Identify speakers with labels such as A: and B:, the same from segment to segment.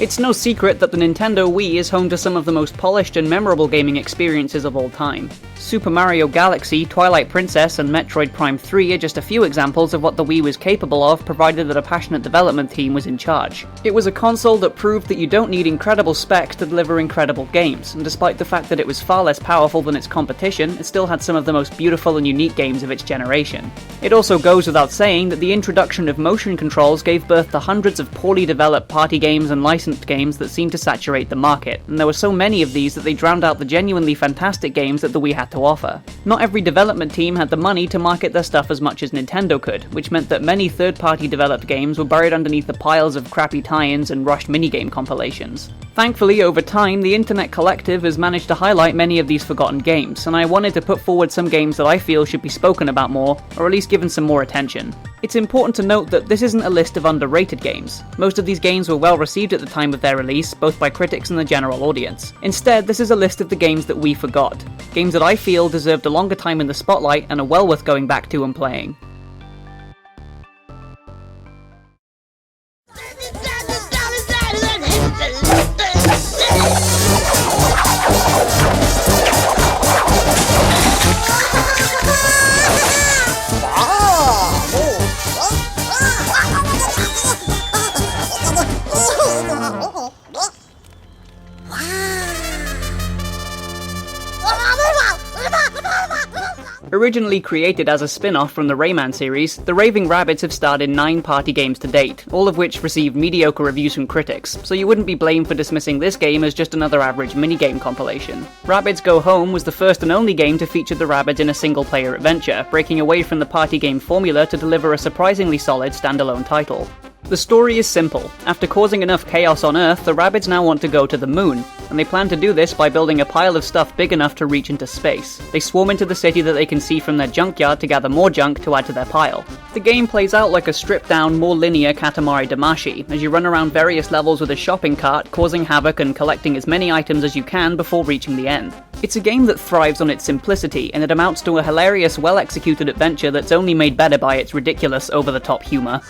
A: It's no secret that the Nintendo Wii is home to some of the most polished and memorable gaming experiences of all time. Super Mario Galaxy, Twilight Princess, and Metroid Prime 3 are just a few examples of what the Wii was capable of, provided that a passionate development team was in charge. It was a console that proved that you don't need incredible specs to deliver incredible games, and despite the fact that it was far less powerful than its competition, it still had some of the most beautiful and unique games of its generation. It also goes without saying that the introduction of motion controls gave birth to hundreds of poorly developed party games and licensed games that seemed to saturate the market, and there were so many of these that they drowned out the genuinely fantastic games that the Wii had to offer. Not every development team had the money to market their stuff as much as Nintendo could, which meant that many third-party developed games were buried underneath the piles of crappy tie-ins and rushed minigame compilations. Thankfully, over time, the Internet Collective has managed to highlight many of these forgotten games, and I wanted to put forward some games that I feel should be spoken about more, or at least given some more attention. It's important to note that this isn't a list of underrated games. Most of these games were well received at the time of their release, both by critics and the general audience. Instead, this is a list of the games that we forgot. Games that I feel deserved a longer time in the spotlight and are well worth going back to and playing. Originally created as a spin-off from the Rayman series, the Raving Rabbids have starred in 9 party games to date, all of which received mediocre reviews from critics, so you wouldn't be blamed for dismissing this game as just another average minigame compilation. Rabbids Go Home was the first and only game to feature the Rabbids in a single-player adventure, breaking away from the party game formula to deliver a surprisingly solid standalone title. The story is simple. After causing enough chaos on Earth, the Rabbids now want to go to the moon, and they plan to do this by building a pile of stuff big enough to reach into space. They swarm into the city that they can see from their junkyard to gather more junk to add to their pile. The game plays out like a stripped-down, more linear Katamari Damacy, as you run around various levels with a shopping cart, causing havoc and collecting as many items as you can before reaching the end. It's a game that thrives on its simplicity, and it amounts to a hilarious, well-executed adventure that's only made better by its ridiculous, over-the-top humor.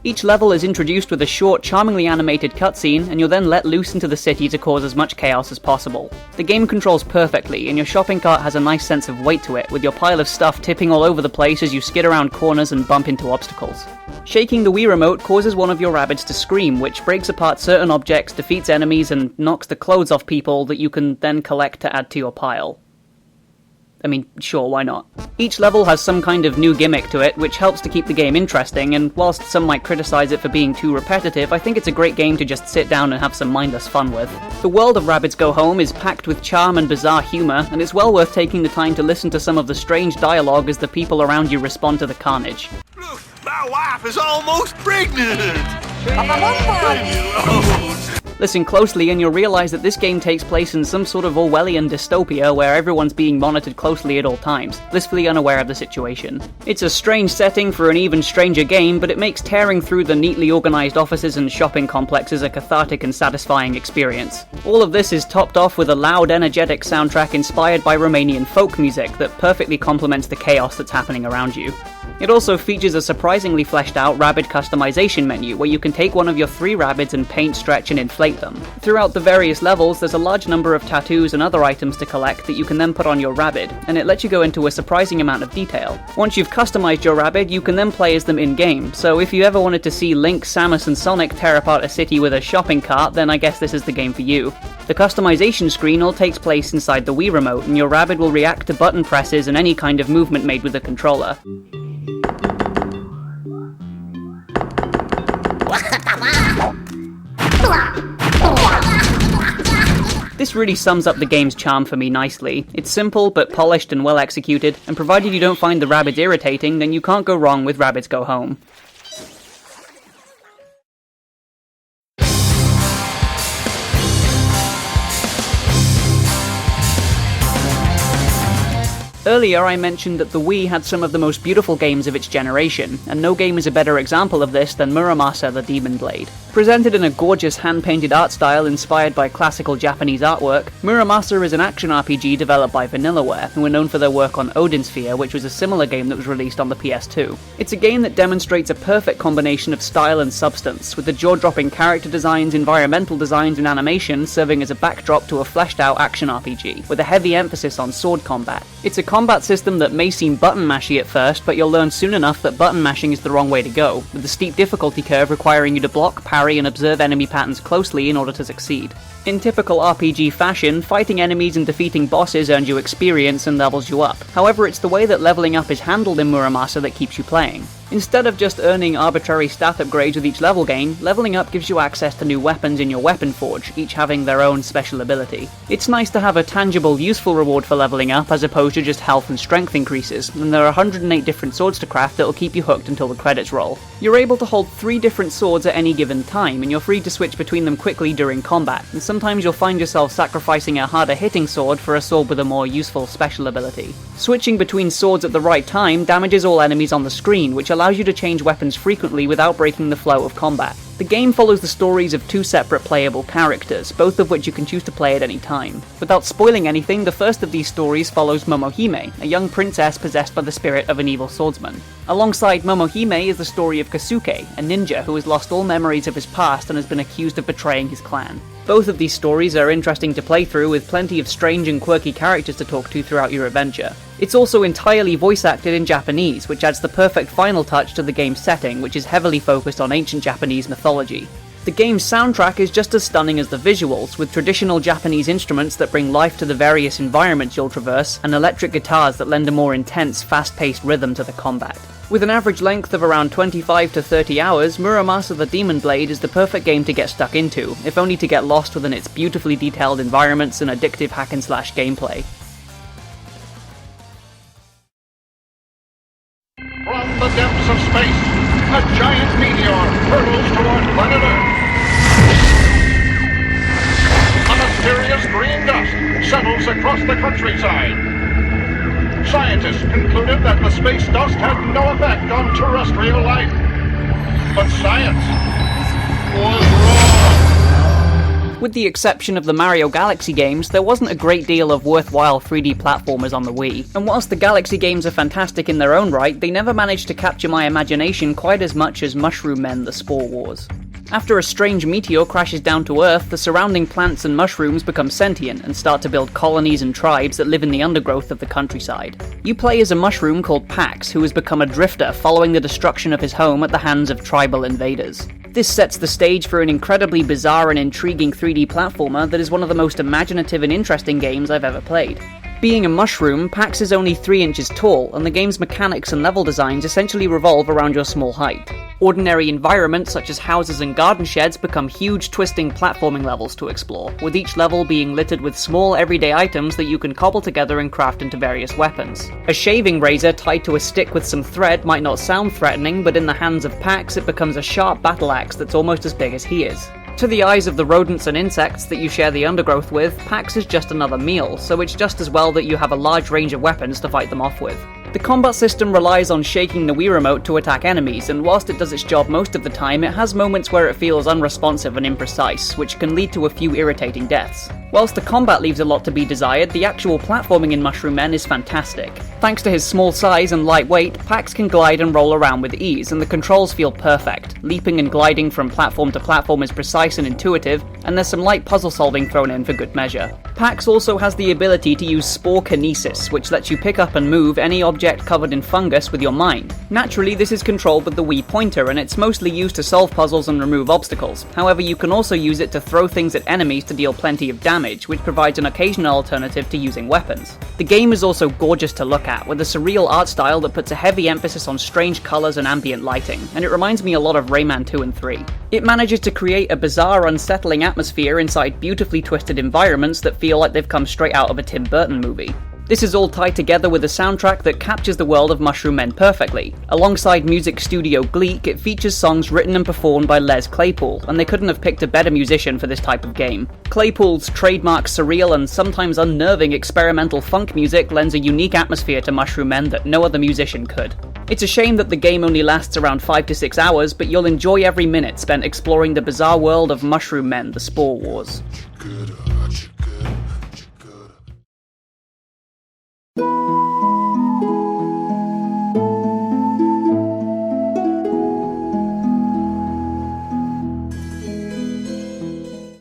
A: Each level is introduced with a short, charmingly animated cutscene, and you're then let loose into the city to cause as much chaos as possible. The game controls perfectly, and your shopping cart has a nice sense of weight to it, with your pile of stuff tipping all over the place as you skid around corners and bump into obstacles. Shaking the Wii remote causes one of your Rabbids to scream, which breaks apart certain objects, defeats enemies, and knocks the clothes off people that you can then collect to add to your pile. I mean, sure, why not? Each level has some kind of new gimmick to it, which helps to keep the game interesting, and whilst some might criticize it for being too repetitive, I think it's a great game to just sit down and have some mindless fun with. The world of Rabbids Go Home is packed with charm and bizarre humor, and it's well worth taking the time to listen to some of the strange dialogue as the people around you respond to the carnage.
B: Look, my wife is almost pregnant! Leave me alone!
A: Listen closely and you'll realise that this game takes place in some sort of Orwellian dystopia where everyone's being monitored closely at all times, blissfully unaware of the situation. It's a strange setting for an even stranger game, but it makes tearing through the neatly organised offices and shopping complexes a cathartic and satisfying experience. All of this is topped off with a loud, energetic soundtrack inspired by Romanian folk music that perfectly complements the chaos that's happening around you. It also features a surprisingly fleshed out Rabbid customization menu where you can take one of your 3 Rabbids and paint, stretch and inflate them. Throughout the various levels there's a large number of tattoos and other items to collect that you can then put on your Rabbid, and it lets you go into a surprising amount of detail. Once you've customized your Rabbid, you can then play as them in-game, so if you ever wanted to see Link, Samus and Sonic tear apart a city with a shopping cart, then I guess this is the game for you. The customization screen all takes place inside the Wii remote, and your Rabbid will react to button presses and any kind of movement made with the controller. This really sums up the game's charm for me nicely. It's simple but polished and well executed, and provided you don't find the Rabbids irritating, then you can't go wrong with Rabbids Go Home. Earlier I mentioned that the Wii had some of the most beautiful games of its generation, and no game is a better example of this than Muramasa the Demon Blade. Presented in a gorgeous hand-painted art style inspired by classical Japanese artwork, Muramasa is an action RPG developed by VanillaWare, who are known for their work on Odin Sphere, which was a similar game that was released on the PS2. It's a game that demonstrates a perfect combination of style and substance, with the jaw-dropping character designs, environmental designs, and animation serving as a backdrop to a fleshed-out action RPG, with a heavy emphasis on sword combat. It's a combat system that may seem button-mashy at first, but you'll learn soon enough that button mashing is the wrong way to go, with the steep difficulty curve requiring you to block, parry, and observe enemy patterns closely in order to succeed. In typical RPG fashion, fighting enemies and defeating bosses earns you experience and levels you up. However, it's the way that leveling up is handled in Muramasa that keeps you playing. Instead of just earning arbitrary stat upgrades with each level gain, leveling up gives you access to new weapons in your weapon forge, each having their own special ability. It's nice to have a tangible, useful reward for leveling up as opposed to just health and strength increases, and there are 108 different swords to craft that'll keep you hooked until the credits roll. You're able to hold 3 different swords at any given time, and you're free to switch between them quickly during combat, and sometimes you'll find yourself sacrificing a harder hitting sword for a sword with a more useful special ability. Switching between swords at the right time damages all enemies on the screen, which allows you to change weapons frequently without breaking the flow of combat. The game follows the stories of 2 separate playable characters, both of which you can choose to play at any time. Without spoiling anything, the first of these stories follows Momohime, a young princess possessed by the spirit of an evil swordsman. Alongside Momohime is the story of Kasuke, a ninja who has lost all memories of his past and has been accused of betraying his clan. Both of these stories are interesting to play through, with plenty of strange and quirky characters to talk to throughout your adventure. It's also entirely voice acted in Japanese, which adds the perfect final touch to the game's setting, which is heavily focused on ancient Japanese mythology. The game's soundtrack is just as stunning as the visuals, with traditional Japanese instruments that bring life to the various environments you'll traverse, and electric guitars that lend a more intense, fast-paced rhythm to the combat. With an average length of around 25 to 30 hours, Muramasa the Demon Blade is the perfect game to get stuck into, if only to get lost within its beautifully detailed environments and addictive hack-and-slash gameplay.
C: From the depths of space, a giant meteor hurtles toward planet Earth. A mysterious green dust settles across the countryside. Scientists concluded that the space dust had no effect on terrestrial life. But science was wrong.
A: With the exception of the Mario Galaxy games, there wasn't a great deal of worthwhile 3D platformers on the Wii. And whilst the Galaxy games are fantastic in their own right, they never managed to capture my imagination quite as much as Mushroom Men: The Spore Wars. After a strange meteor crashes down to Earth, the surrounding plants and mushrooms become sentient and start to build colonies and tribes that live in the undergrowth of the countryside. You play as a mushroom called Pax, who has become a drifter following the destruction of his home at the hands of tribal invaders. This sets the stage for an incredibly bizarre and intriguing 3D platformer that is one of the most imaginative and interesting games I've ever played. Being a mushroom, Pax is only 3 inches tall, and the game's mechanics and level designs essentially revolve around your small height. Ordinary environments such as houses and garden sheds become huge twisting platforming levels to explore, with each level being littered with small everyday items that you can cobble together and craft into various weapons. A shaving razor tied to a stick with some thread might not sound threatening, but in the hands of Pax it becomes a sharp battle axe that's almost as big as he is. To the eyes of the rodents and insects that you share the undergrowth with, Pax is just another meal, so it's just as well that you have a large range of weapons to fight them off with. The combat system relies on shaking the Wii Remote to attack enemies, and whilst it does its job most of the time, it has moments where it feels unresponsive and imprecise, which can lead to a few irritating deaths. Whilst the combat leaves a lot to be desired, the actual platforming in Mushroom Men is fantastic. Thanks to his small size and light weight, Pax can glide and roll around with ease, and the controls feel perfect. Leaping and gliding from platform to platform is precise and intuitive, and there's some light puzzle solving thrown in for good measure. Pax also has the ability to use Spore Kinesis, which lets you pick up and move any object covered in fungus with your mind. Naturally, this is controlled with the Wii pointer, and it's mostly used to solve puzzles and remove obstacles. However, you can also use it to throw things at enemies to deal plenty of damage, which provides an occasional alternative to using weapons. The game is also gorgeous to look at, with a surreal art style that puts a heavy emphasis on strange colours and ambient lighting, and it reminds me a lot of Rayman 2 and 3. It manages to create a bizarre, unsettling atmosphere inside beautifully twisted environments that feel like they've come straight out of a Tim Burton movie. This is all tied together with a soundtrack that captures the world of Mushroom Men perfectly. Alongside music studio Gleek, it features songs written and performed by Les Claypool, and they couldn't have picked a better musician for this type of game. Claypool's trademark surreal and sometimes unnerving experimental funk music lends a unique atmosphere to Mushroom Men that no other musician could. It's a shame that the game only lasts around 5 to 6 hours, but you'll enjoy every minute spent exploring the bizarre world of Mushroom Men, the Spore Wars.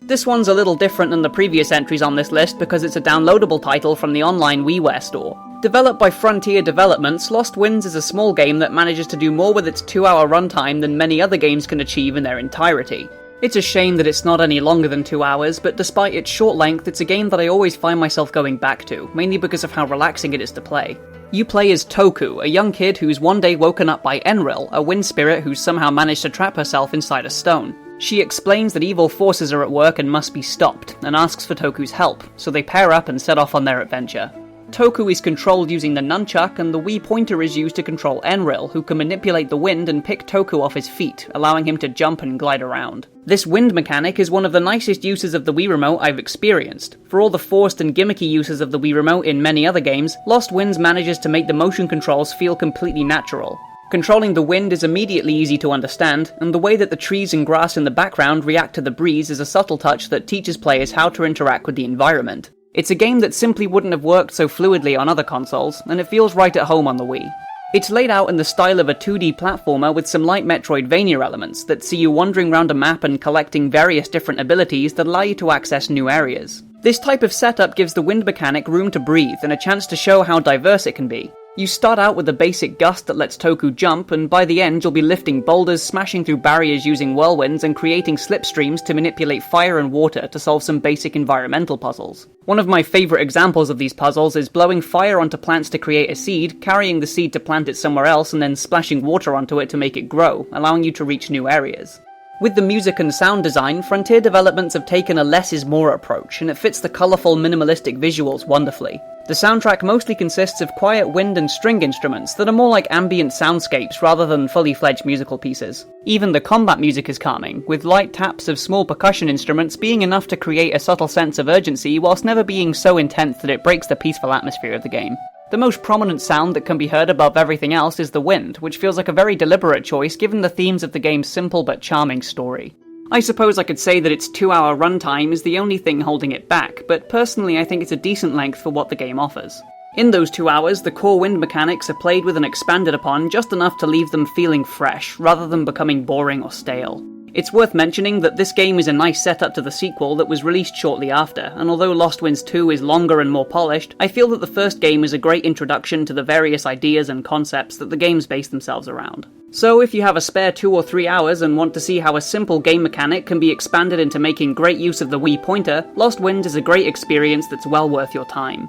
A: This one's a little different than the previous entries on this list because it's a downloadable title from the online WiiWare store. Developed by Frontier Developments, Lost Winds is a small game that manages to do more with its 2-hour runtime than many other games can achieve in their entirety. It's a shame that it's not any longer than 2 hours, but despite its short length, it's a game that I always find myself going back to, mainly because of how relaxing it is to play. You play as Toku, a young kid who's one day woken up by Enril, a wind spirit who's somehow managed to trap herself inside a stone. She explains that evil forces are at work and must be stopped, and asks for Toku's help, so they pair up and set off on their adventure. Toku is controlled using the nunchuck, and the Wii pointer is used to control Enril, who can manipulate the wind and pick Toku off his feet, allowing him to jump and glide around. This wind mechanic is one of the nicest uses of the Wii Remote I've experienced. For all the forced and gimmicky uses of the Wii Remote in many other games, Lost Winds manages to make the motion controls feel completely natural. Controlling the wind is immediately easy to understand, and the way that the trees and grass in the background react to the breeze is a subtle touch that teaches players how to interact with the environment. It's a game that simply wouldn't have worked so fluidly on other consoles, and it feels right at home on the Wii. It's laid out in the style of a 2D platformer with some light Metroidvania elements that see you wandering around a map and collecting various different abilities that allow you to access new areas. This type of setup gives the wind mechanic room to breathe and a chance to show how diverse it can be. You start out with a basic gust that lets Toku jump, and by the end you'll be lifting boulders, smashing through barriers using whirlwinds, and creating slipstreams to manipulate fire and water to solve some basic environmental puzzles. One of my favourite examples of these puzzles is blowing fire onto plants to create a seed, carrying the seed to plant it somewhere else, and then splashing water onto it to make it grow, allowing you to reach new areas. With the music and sound design, Frontier Developments have taken a less is more approach, and it fits the colourful, minimalistic visuals wonderfully. The soundtrack mostly consists of quiet wind and string instruments that are more like ambient soundscapes rather than fully fledged musical pieces. Even the combat music is calming, with light taps of small percussion instruments being enough to create a subtle sense of urgency whilst never being so intense that it breaks the peaceful atmosphere of the game. The most prominent sound that can be heard above everything else is the wind, which feels like a very deliberate choice given the themes of the game's simple but charming story. I suppose I could say that its 2-hour runtime is the only thing holding it back, but personally I think it's a decent length for what the game offers. In those 2 hours, the core wind mechanics are played with and expanded upon just enough to leave them feeling fresh, rather than becoming boring or stale. It's worth mentioning that this game is a nice setup to the sequel that was released shortly after, and although Lost Winds 2 is longer and more polished, I feel that the first game is a great introduction to the various ideas and concepts that the games base themselves around. So if you have a spare 2 or 3 hours and want to see how a simple game mechanic can be expanded into making great use of the Wii pointer, Lost Winds is a great experience that's well worth your time.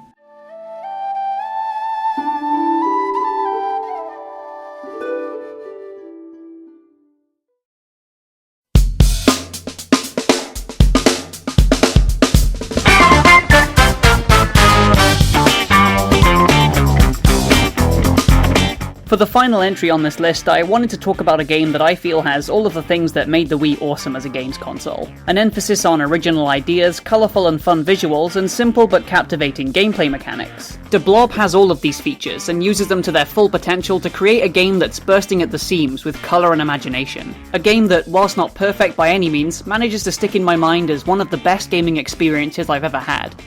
A: For the final entry on this list, I wanted to talk about a game that I feel has all of the things that made the Wii awesome as a games console. An emphasis on original ideas, colourful and fun visuals, and simple but captivating gameplay mechanics. Blob has all of these features, and uses them to their full potential to create a game that's bursting at the seams with colour and imagination. A game that, whilst not perfect by any means, manages to stick in my mind as one of the best gaming experiences I've ever had.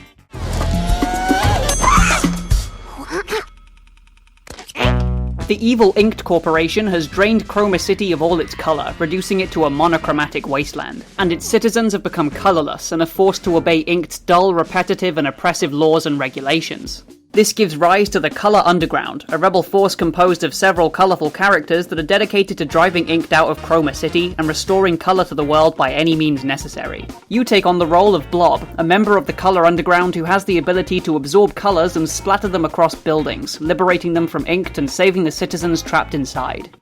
A: The evil Inked Corporation has drained Chroma City of all its colour, reducing it to a monochromatic wasteland, and its citizens have become colourless and are forced to obey Inked's dull, repetitive and oppressive laws and regulations. This gives rise to the Color Underground, a rebel force composed of several colourful characters that are dedicated to driving Inked out of Chroma City and restoring colour to the world by any means necessary. You take on the role of Blob, a member of the Color Underground who has the ability to absorb colours and splatter them across buildings, liberating them from Inked and saving the citizens trapped inside.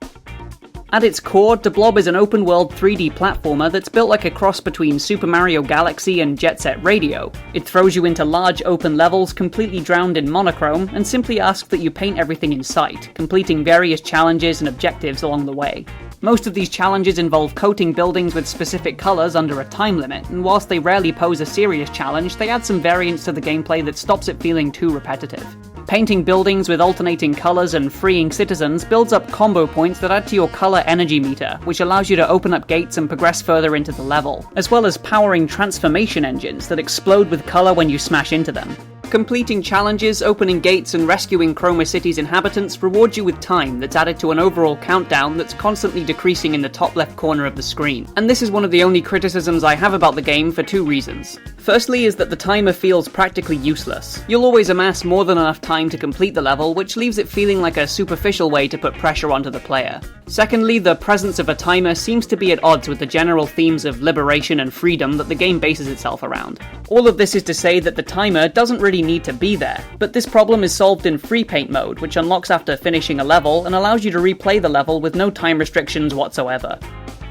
A: At its core, Blob is an open-world 3D platformer that's built like a cross between Super Mario Galaxy and Jet Set Radio. It throws you into large open levels completely drowned in monochrome, and simply asks that you paint everything in sight, completing various challenges and objectives along the way. Most of these challenges involve coating buildings with specific colours under a time limit, and whilst they rarely pose a serious challenge, they add some variance to the gameplay that stops it feeling too repetitive. Painting buildings with alternating colors and freeing citizens builds up combo points that add to your color energy meter, which allows you to open up gates and progress further into the level, as well as powering transformation engines that explode with color when you smash into them. Completing challenges, opening gates, and rescuing Chroma City's inhabitants rewards you with time that's added to an overall countdown that's constantly decreasing in the top left corner of the screen. And this is one of the only criticisms I have about the game for two reasons. Firstly is that the timer feels practically useless. You'll always amass more than enough time to complete the level, which leaves it feeling like a superficial way to put pressure onto the player. Secondly, the presence of a timer seems to be at odds with the general themes of liberation and freedom that the game bases itself around. All of this is to say that the timer doesn't really need to be there, but this problem is solved in free paint mode, which unlocks after finishing a level and allows you to replay the level with no time restrictions whatsoever.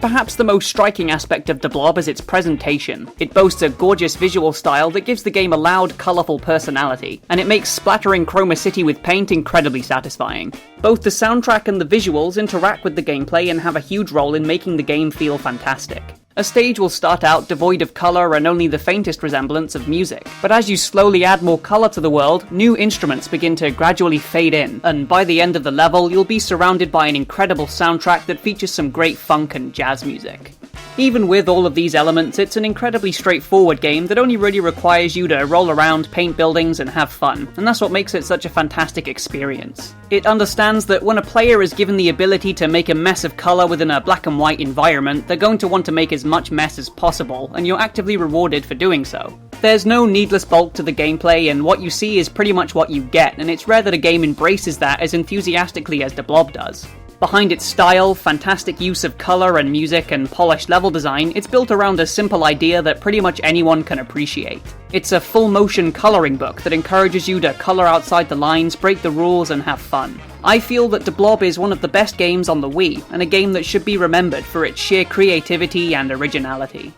A: Perhaps the most striking aspect of the Blob is its presentation. It boasts a gorgeous visual style that gives the game a loud, colourful personality, and it makes splattering Chroma City with paint incredibly satisfying. Both the soundtrack and the visuals interact with the gameplay and have a huge role in making the game feel fantastic. A stage will start out devoid of colour and only the faintest resemblance of music, but as you slowly add more colour to the world, new instruments begin to gradually fade in, and by the end of the level you'll be surrounded by an incredible soundtrack that features some great funk and jazz music. Even with all of these elements, it's an incredibly straightforward game that only really requires you to roll around, paint buildings, and have fun, and that's what makes it such a fantastic experience. It understands that when a player is given the ability to make a mess of colour within a black and white environment, they're going to want to make as much mess as possible, and you're actively rewarded for doing so. There's no needless bulk to the gameplay, and what you see is pretty much what you get, and it's rare that a game embraces that as enthusiastically as the Blob does. Behind its style, fantastic use of colour and music, and polished level design, it's built around a simple idea that pretty much anyone can appreciate. It's a full-motion colouring book that encourages you to colour outside the lines, break the rules, and have fun. I feel that The Blob is one of the best games on the Wii, and a game that should be remembered for its sheer creativity and originality.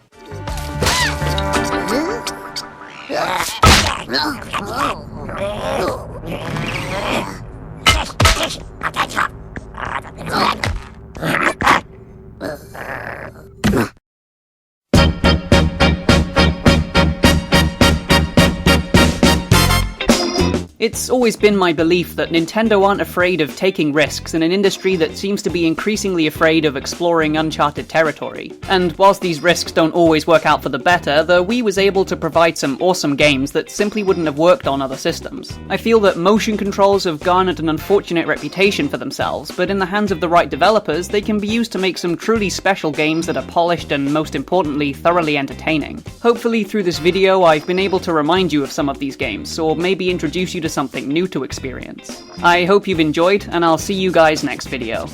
A: It's always been my belief that Nintendo aren't afraid of taking risks in an industry that seems to be increasingly afraid of exploring uncharted territory. And whilst these risks don't always work out for the better, the Wii was able to provide some awesome games that simply wouldn't have worked on other systems. I feel that motion controls have garnered an unfortunate reputation for themselves, but in the hands of the right developers, they can be used to make some truly special games that are polished and, most importantly, thoroughly entertaining. Hopefully through this video I've been able to remind you of some of these games, or maybe introduce you to something new to experience. I hope you've enjoyed, and I'll see you guys next video.